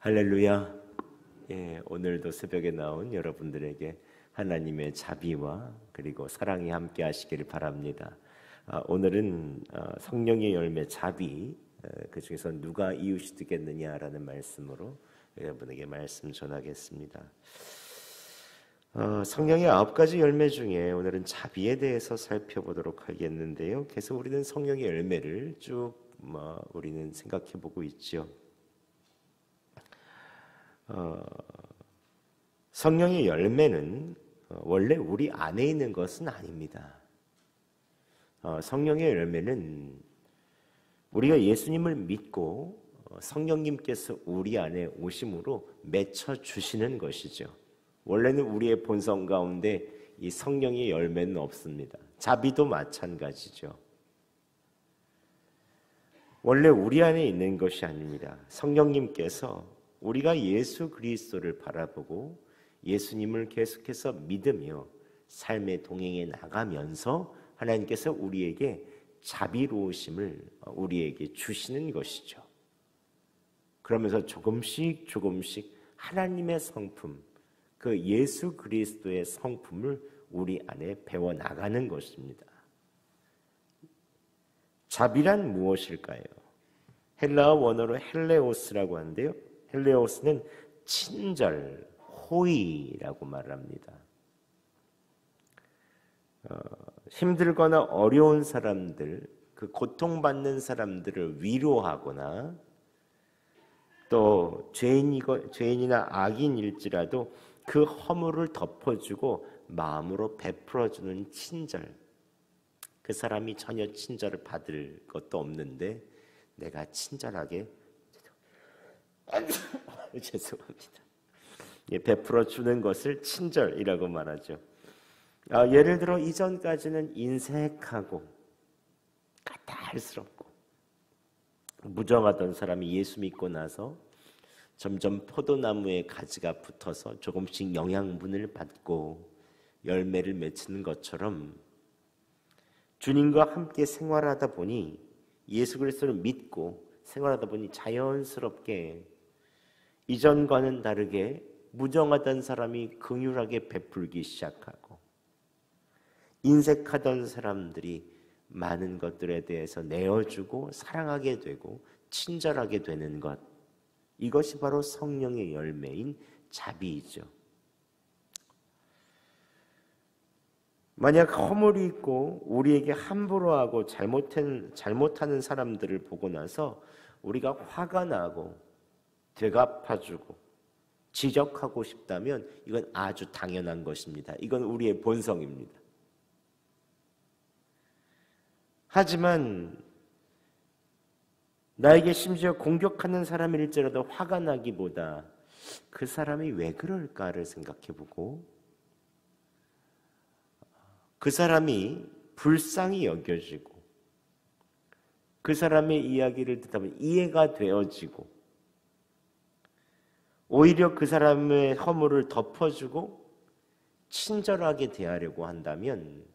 할렐루야. 오늘도 새벽에 나온 여러분들에게 하나님의 자비와 그리고 사랑이 함께 하시기를 바랍니다. 오늘은 성령의 열매 자비, 그 중에서 누가 이웃이 되겠느냐라는 말씀으로 여러분에게 말씀 전하겠습니다. 성령의 9가지 열매 중에 오늘은 자비에 대해서 살펴보도록 하겠는데요. 계속 우리는 성령의 열매를 쭉 우리는 생각해 보고 있죠. 성령의 열매는 원래 우리 안에 있는 것은 아닙니다. 성령의 열매는 우리가 예수님을 믿고 성령님께서 우리 안에 오심으로 맺혀 주시는 것이죠. 원래는 우리의 본성 가운데 이 성령의 열매는 없습니다. 자비도 마찬가지죠. 원래 우리 안에 있는 것이 아닙니다. 성령님께서 우리가 예수 그리스도를 바라보고 예수님을 계속해서 믿으며 삶의 동행에 나가면서 하나님께서 우리에게 자비로우심을 우리에게 주시는 것이죠. 그러면서 조금씩 하나님의 성품, 그 예수 그리스도의 성품을 우리 안에 배워나가는 것입니다. 자비란 무엇일까요? 헬라어 원어로 헬레오스라고 하는데요. 헬레오스는 친절, 호의라고 말합니다. 힘들거나 어려운 사람들, 그 고통받는 사람들을 위로하거나 또 죄인이나 악인일지라도 그 허물을 덮어주고 마음으로 베풀어주는 친절. 그 사람이 전혀 친절을 받을 것도 없는데 내가 친절하게 죄송합니다. 베풀어 주는 것을 친절이라고 말하죠. 예를 들어 이전까지는 인색하고 까탈스럽고 무정하던 사람이 예수 믿고 나서 점점 포도나무에 가지가 붙어서 조금씩 영양분을 받고 열매를 맺히는 것처럼 주님과 함께 생활하다 보니 예수 그리스도를 믿고 생활하다 보니 자연스럽게 이전과는 다르게 무정하던 사람이 긍휼하게 베풀기 시작하고 인색하던 사람들이 많은 것들에 대해서 내어주고 사랑하게 되고 친절하게 되는 것, 이것이 바로 성령의 열매인 자비이죠. 만약 허물이 있고 우리에게 함부로 하고 잘못하는 사람들을 보고 나서 우리가 화가 나고 되갚아주고 지적하고 싶다면 이건 아주 당연한 것입니다. 이건 우리의 본성입니다. 하지만 나에게 심지어 공격하는 사람일지라도 화가 나기보다 그 사람이 왜 그럴까를 생각해보고 그 사람이 불쌍히 여겨지고 그 사람의 이야기를 듣다 보면 이해가 되어지고 오히려 그 사람의 허물을 덮어주고 친절하게 대하려고 한다면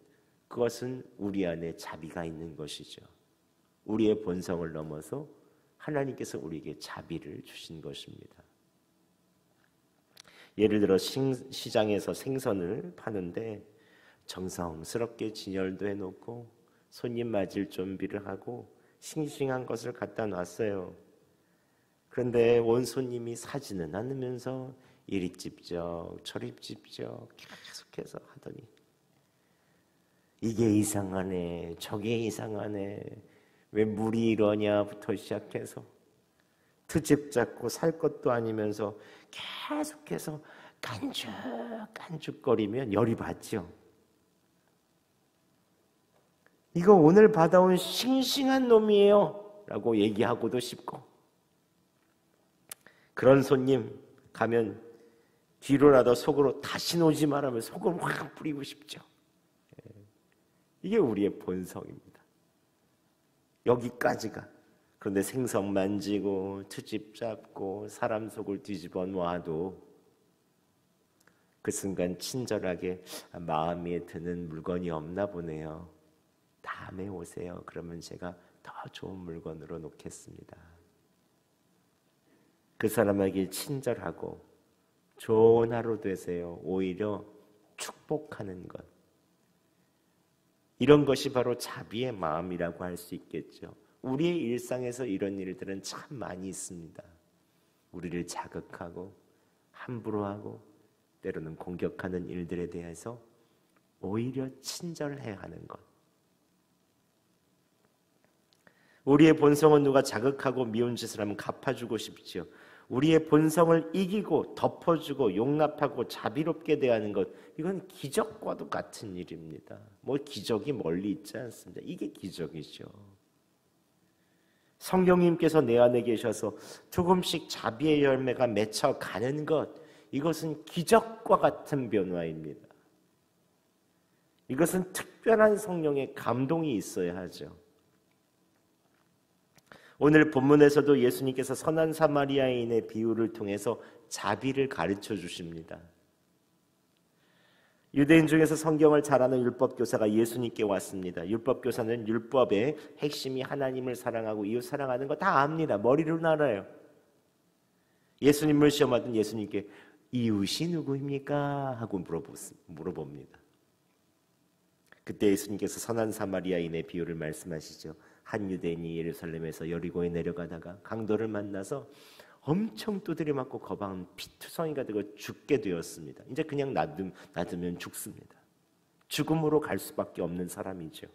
그것은 우리 안에 자비가 있는 것이죠. 우리의 본성을 넘어서 하나님께서 우리에게 자비를 주신 것입니다. 예를 들어 시장에서 생선을 파는데 정성스럽게 진열도 해놓고 손님 맞을 준비를 하고 싱싱한 것을 갖다 놨어요. 그런데 온 손님이 사지는 않으면서 이리 찝적 저리 찝적 계속해서 하더니 이게 이상하네 저게 이상하네 왜 물이 이러냐부터 시작해서 트집 잡고 살 것도 아니면서 계속해서 깐죽깐죽거리면 열이 받죠. 이거 오늘 받아온 싱싱한 놈이에요 라고 얘기하고도 싶고 그런 손님 가면 뒤로라도 속으로 다시 오지 말라면 소금 확 뿌리고 싶죠. 이게 우리의 본성입니다. 여기까지가. 그런데 생선 만지고 트집 잡고 사람 속을 뒤집어 놔도 그 순간 친절하게 마음에 드는 물건이 없나 보네요. 다음에 오세요. 그러면 제가 더 좋은 물건으로 놓겠습니다. 그 사람에게 친절하고 좋은 하루 되세요. 오히려 축복하는 것. 이런 것이 바로 자비의 마음이라고 할 수 있겠죠. 우리의 일상에서 이런 일들은 참 많이 있습니다. 우리를 자극하고 함부로 하고 때로는 공격하는 일들에 대해서 오히려 친절해야 하는 것. 우리의 본성은 누가 자극하고 미운 짓을 하면 갚아주고 싶지요. 우리의 본성을 이기고 덮어주고 용납하고 자비롭게 대하는 것, 이건 기적과도 같은 일입니다. 뭐 기적이 멀리 있지 않습니다. 이게 기적이죠. 성령님께서 내 안에 계셔서 조금씩 자비의 열매가 맺혀가는 것, 이것은 기적과 같은 변화입니다. 이것은 특별한 성령의 감동이 있어야 하죠. 오늘 본문에서도 예수님께서 선한 사마리아인의 비유를 통해서 자비를 가르쳐 주십니다. 유대인 중에서 성경을 잘 아는 율법교사가 예수님께 왔습니다. 율법교사는 율법의 핵심이 하나님을 사랑하고 이웃 사랑하는 거 다 압니다. 머리로는 알아요. 예수님을 시험하던 예수님께 이웃이 누구입니까? 하고 물어봅니다. 그때 예수님께서 선한 사마리아인의 비유를 말씀하시죠. 한 유대인이 예루살렘에서 여리고에 내려가다가 강도를 만나서 엄청 두드려 맞고 거방은 피투성이가 되고 죽게 되었습니다. 이제 그냥 놔두면 죽습니다. 죽음으로 갈 수밖에 없는 사람이죠.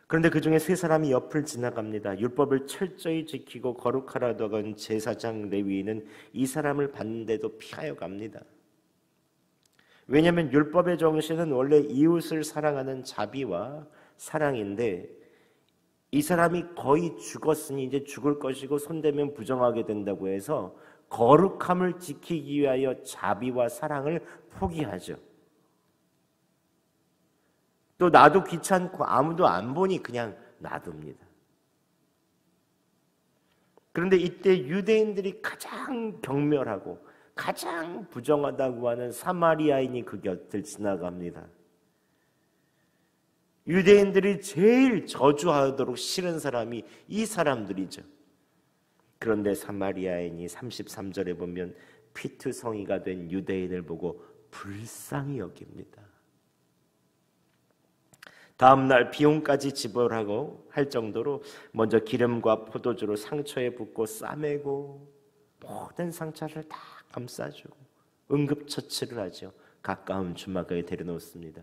그런데 그 중에 세 사람이 옆을 지나갑니다. 율법을 철저히 지키고 거룩하라도 하던 제사장 레위인은 이 사람을 봤는데도 피하여 갑니다. 왜냐하면 율법의 정신은 원래 이웃을 사랑하는 자비와 사랑인데 이 사람이 거의 죽었으니 이제 죽을 것이고 손대면 부정하게 된다고 해서 거룩함을 지키기 위하여 자비와 사랑을 포기하죠. 또 나도 귀찮고 아무도 안 보니 그냥 놔둡니다. 그런데 이때 유대인들이 가장 경멸하고 가장 부정하다고 하는 사마리아인이 그 곁을 지나갑니다. 유대인들이 제일 저주하도록 싫은 사람이 이 사람들이죠. 그런데 사마리아인이 33절에 보면 피투성이가 된 유대인을 보고 불쌍히 여깁니다. 다음 날 비용까지 지불하고 할 정도로 먼저 기름과 포도주로 상처에 붓고 싸매고 모든 상처를 다 감싸주고 응급처치를 하죠. 가까운 주막에 데려놓습니다.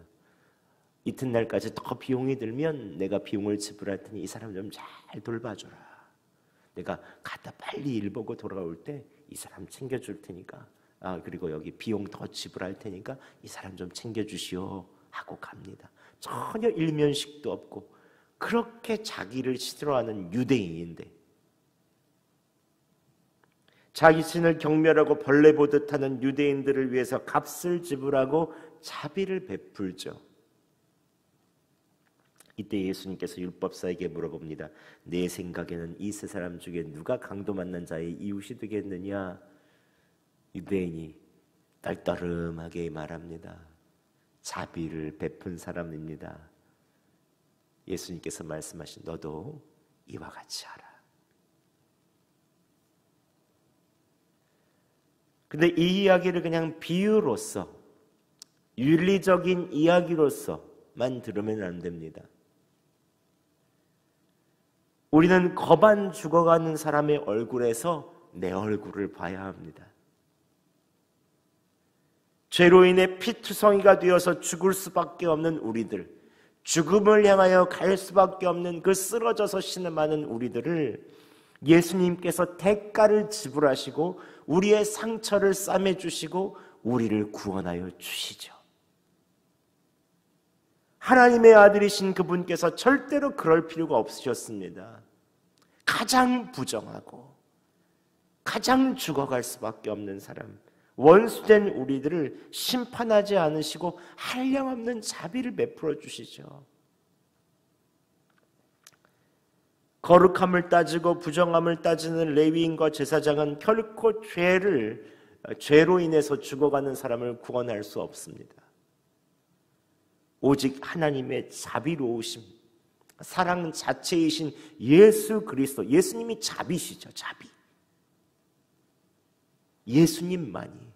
이튿날까지 더 비용이 들면 내가 비용을 지불할 테니 이 사람 좀 잘 돌봐줘라. 내가 갔다 빨리 일 보고 돌아올 때 이 사람 챙겨줄 테니까 그리고 여기 비용 더 지불할 테니까 이 사람 좀 챙겨주시오 하고 갑니다. 전혀 일면식도 없고 그렇게 자기를 싫어하는 유대인인데 자기 신을 경멸하고 벌레 보듯 하는 유대인들을 위해서 값을 지불하고 자비를 베풀죠. 이때 예수님께서 율법사에게 물어봅니다. 내 생각에는 이 세 사람 중에 누가 강도 만난 자의 이웃이 되겠느냐? 유대인이 떨떠름하게 말합니다. 자비를 베푼 사람입니다. 예수님께서 말씀하신 너도 이와 같이 하라. 근데 이 이야기를 그냥 비유로서 윤리적인 이야기로서만 들으면 안 됩니다. 우리는 거반 죽어가는 사람의 얼굴에서 내 얼굴을 봐야 합니다. 죄로 인해 피투성이가 되어서 죽을 수밖에 없는 우리들, 죽음을 향하여 갈 수밖에 없는 그 쓰러져서 신음하는 우리들을 예수님께서 대가를 지불하시고 우리의 상처를 싸매주시고 우리를 구원하여 주시죠. 하나님의 아들이신 그분께서 절대로 그럴 필요가 없으셨습니다. 가장 부정하고 가장 죽어갈 수밖에 없는 사람, 원수된 우리들을 심판하지 않으시고 한량없는 자비를 베풀어 주시죠. 거룩함을 따지고 부정함을 따지는 레위인과 제사장은 결코 죄로 인해서 죽어가는 사람을 구원할 수 없습니다. 오직 하나님의 자비로우심, 사랑 자체이신 예수 그리스도, 예수님이 자비시죠. 자비. 예수님만이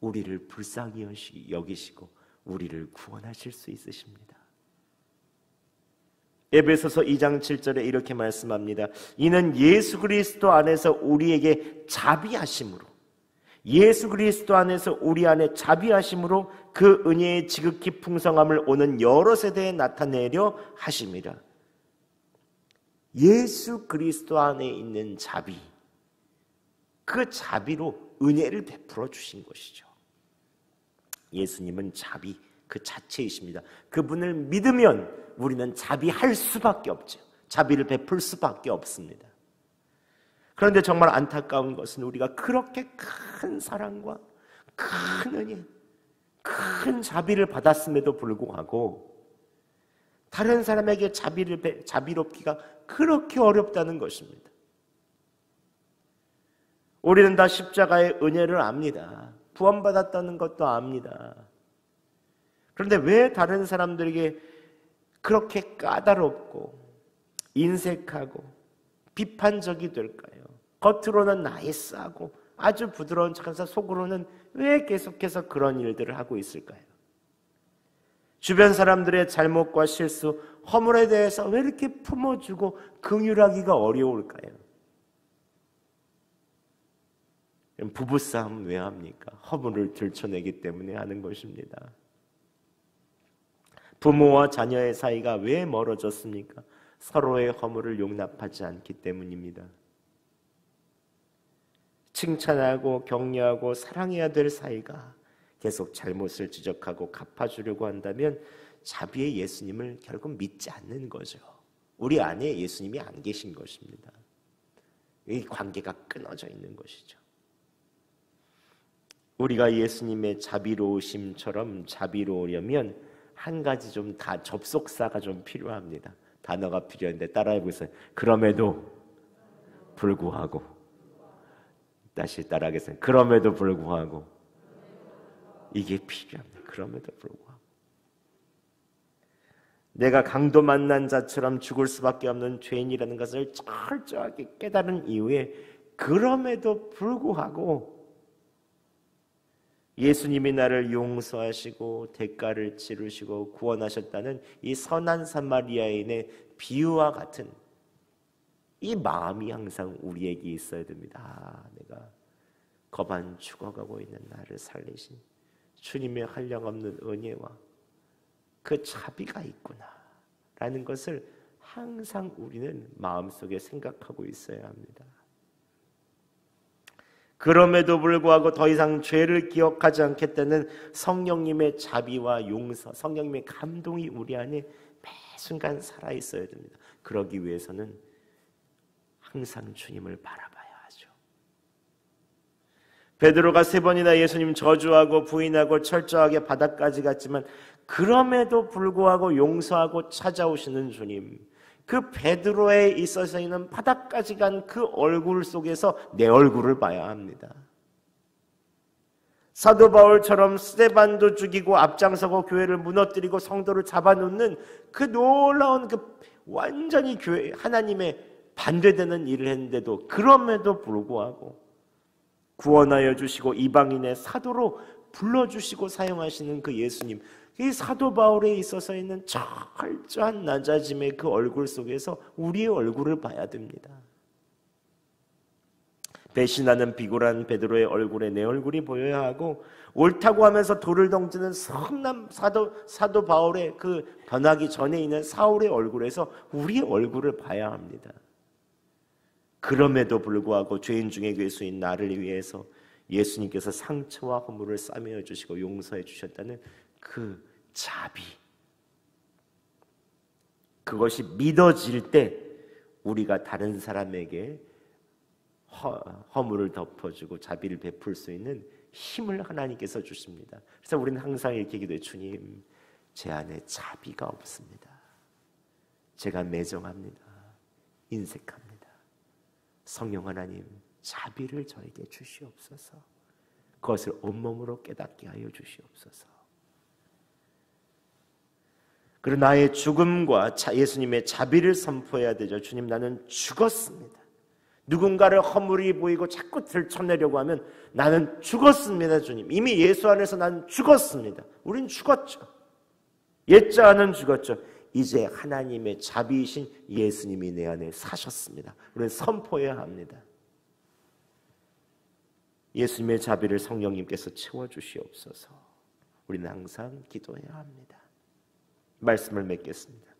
우리를 불쌍히 여기시고 우리를 구원하실 수 있으십니다. 에베소서 2장 7절에 이렇게 말씀합니다. 이는 예수 그리스도 안에서 우리에게 자비하심으로, 예수 그리스도 안에서 우리 안에 자비하심으로 그 은혜의 지극히 풍성함을 오는 여러 세대에 나타내려 하심이라. 예수 그리스도 안에 있는 자비, 그 자비로 은혜를 베풀어 주신 것이죠. 예수님은 자비 그 자체이십니다. 그분을 믿으면 우리는 자비할 수밖에 없죠. 자비를 베풀 수밖에 없습니다. 그런데 정말 안타까운 것은 우리가 그렇게 큰 사랑과 큰 은혜, 큰 자비를 받았음에도 불구하고 다른 사람에게 자비롭기가 그렇게 어렵다는 것입니다. 우리는 다 십자가의 은혜를 압니다. 구원받았다는 것도 압니다. 그런데 왜 다른 사람들에게 그렇게 까다롭고 인색하고 비판적이 될까요? 겉으로는 나이스하고 아주 부드러운 척하면서 속으로는 왜 계속해서 그런 일들을 하고 있을까요? 주변 사람들의 잘못과 실수, 허물에 대해서 왜 이렇게 품어주고 긍휼하기가 어려울까요? 부부싸움 왜 합니까? 허물을 들춰내기 때문에 하는 것입니다. 부모와 자녀의 사이가 왜 멀어졌습니까? 서로의 허물을 용납하지 않기 때문입니다. 칭찬하고 격려하고 사랑해야 될 사이가 계속 잘못을 지적하고 갚아주려고 한다면 자비의 예수님을 결국 믿지 않는 거죠. 우리 안에 예수님이 안 계신 것입니다. 이 관계가 끊어져 있는 것이죠. 우리가 예수님의 자비로우심처럼 자비로우려면 한 가지 좀 다 접속사가 좀 필요합니다. 단어가 필요한데 따라해 보세요. 그럼에도 불구하고. 다시 따라하겠습니다. 그럼에도 불구하고. 이게 필요합니다. 그럼에도 불구하고. 내가 강도 만난 자처럼 죽을 수밖에 없는 죄인이라는 것을 철저하게 깨달은 이후에 그럼에도 불구하고 예수님이 나를 용서하시고 대가를 치르시고 구원하셨다는 이 선한 사마리아인의 비유와 같은 이 마음이 항상 우리에게 있어야 됩니다. 내가 거반 죽어가고 있는 나를 살리신 주님의 한량없는 은혜와 그 자비가 있구나 라는 것을 항상 우리는 마음속에 생각하고 있어야 합니다. 그럼에도 불구하고 더 이상 죄를 기억하지 않겠다는 성령님의 자비와 용서, 성령님의 감동이 우리 안에 매 순간 살아있어야 됩니다. 그러기 위해서는 항상 주님을 바라봐야 하죠. 베드로가 3번이나 예수님 저주하고 부인하고 철저하게 바다까지 갔지만 그럼에도 불구하고 용서하고 찾아오시는 주님, 그 베드로에 있어서는 바닥까지 간 그 얼굴 속에서 내 얼굴을 봐야 합니다. 사도 바울처럼 스데반도 죽이고 앞장서고 교회를 무너뜨리고 성도를 잡아놓는 그 놀라운 그 완전히 교회 하나님의 반대되는 일을 했는데도 그럼에도 불구하고 구원하여 주시고 이방인의 사도로 불러주시고 사용하시는 그 예수님, 이 사도 바울에 있어서 있는 철저한 낮아짐의 그 얼굴 속에서 우리의 얼굴을 봐야 됩니다. 배신하는 비굴한 베드로의 얼굴에 내 얼굴이 보여야 하고, 옳다고 하면서 돌을 던지는 성남 사도 바울의 그 변하기 전에 있는 사울의 얼굴에서 우리의 얼굴을 봐야 합니다. 그럼에도 불구하고 죄인 중에 괴수인 나를 위해서 예수님께서 상처와 허물을 싸매어 주시고 용서해 주셨다는 그 자비, 그것이 믿어질 때 우리가 다른 사람에게 허물을 덮어주고 자비를 베풀 수 있는 힘을 하나님께서 주십니다. 그래서 우리는 항상 이렇게 기도해요. 주님, 제 안에 자비가 없습니다. 제가 매정합니다. 인색합니다. 성령 하나님, 자비를 저에게 주시옵소서. 그것을 온몸으로 깨닫게 하여 주시옵소서. 그리고 나의 죽음과 예수님의 자비를 선포해야 되죠. 주님, 나는 죽었습니다. 누군가를 허물이 보이고 자꾸 들춰내려고 하면 나는 죽었습니다, 주님. 이미 예수 안에서 나는 죽었습니다. 우린 죽었죠. 옛자는 죽었죠. 이제 하나님의 자비이신 예수님이 내 안에 사셨습니다. 우리는 선포해야 합니다. 예수님의 자비를 성령님께서 채워주시옵소서. 우리는 항상 기도해야 합니다. 말씀을 맺겠습니다.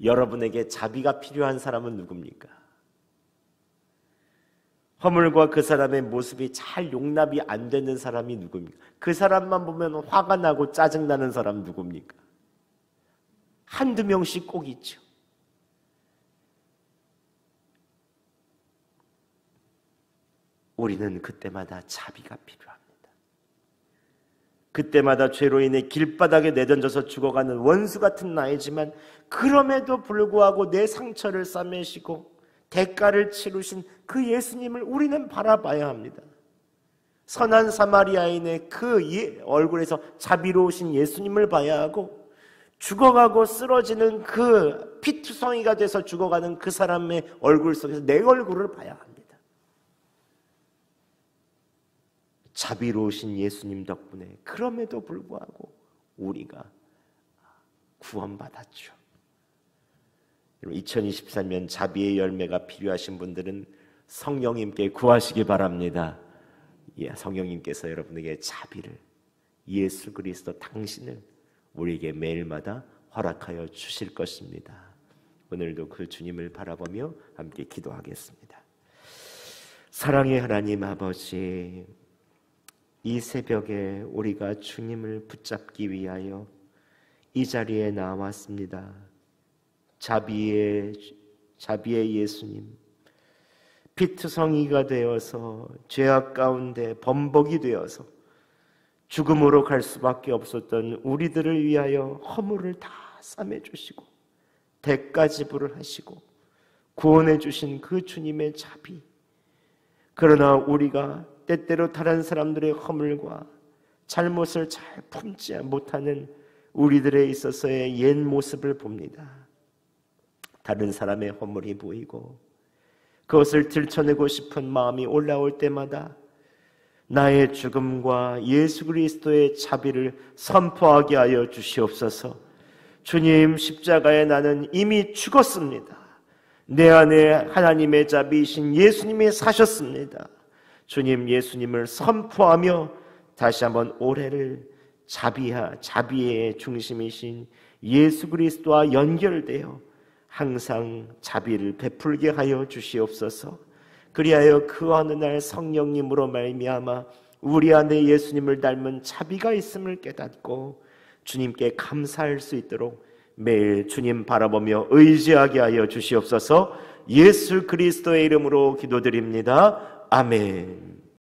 여러분에게 자비가 필요한 사람은 누굽니까? 허물과 그 사람의 모습이 잘 용납이 안 되는 사람이 누굽니까? 그 사람만 보면 화가 나고 짜증나는 사람 누굽니까? 한두 명씩 꼭 있죠. 우리는 그때마다 자비가 필요합니다. 그때마다 죄로 인해 길바닥에 내던져서 죽어가는 원수 같은 나이지만 그럼에도 불구하고 내 상처를 싸매시고 대가를 치르신 그 예수님을 우리는 바라봐야 합니다. 선한 사마리아인의 그 얼굴에서 자비로우신 예수님을 봐야 하고 죽어가고 쓰러지는 그 피투성이가 돼서 죽어가는 그 사람의 얼굴 속에서 내 얼굴을 봐야 합니다. 자비로우신 예수님 덕분에 그럼에도 불구하고 우리가 구원받았죠. 2023년 자비의 열매가 필요하신 분들은 성령님께 구하시기 바랍니다. 예, 성령님께서 여러분에게 자비를, 예수 그리스도 당신을 우리에게 매일마다 허락하여 주실 것입니다. 오늘도 그 주님을 바라보며 함께 기도하겠습니다. 사랑의 하나님 아버지, 이 새벽에 우리가 주님을 붙잡기 위하여 이 자리에 나왔습니다. 자비의 예수님, 피투성이가 되어서 죄악 가운데 범벅이 되어서 죽음으로 갈 수밖에 없었던 우리들을 위하여 허물을 다 싸매주시고 대가 지불을 하시고 구원해 주신 그 주님의 자비, 그러나 우리가 때때로 다른 사람들의 허물과 잘못을 잘 품지 못하는 우리들에 있어서의 옛 모습을 봅니다. 다른 사람의 허물이 보이고 그것을 들춰내고 싶은 마음이 올라올 때마다 나의 죽음과 예수 그리스도의 자비를 선포하게 하여 주시옵소서. 주님, 십자가에 나는 이미 죽었습니다. 내 안에 하나님의 자비이신 예수님이 사셨습니다. 주님, 예수님을 선포하며 다시 한번 올해를 자비의 중심이신 예수 그리스도와 연결되어 항상 자비를 베풀게 하여 주시옵소서. 그리하여 그 어느 날 성령님으로 말미암아 우리 안에 예수님을 닮은 자비가 있음을 깨닫고 주님께 감사할 수 있도록 매일 주님 바라보며 의지하게 하여 주시옵소서. 예수 그리스도의 이름으로 기도드립니다. 아멘.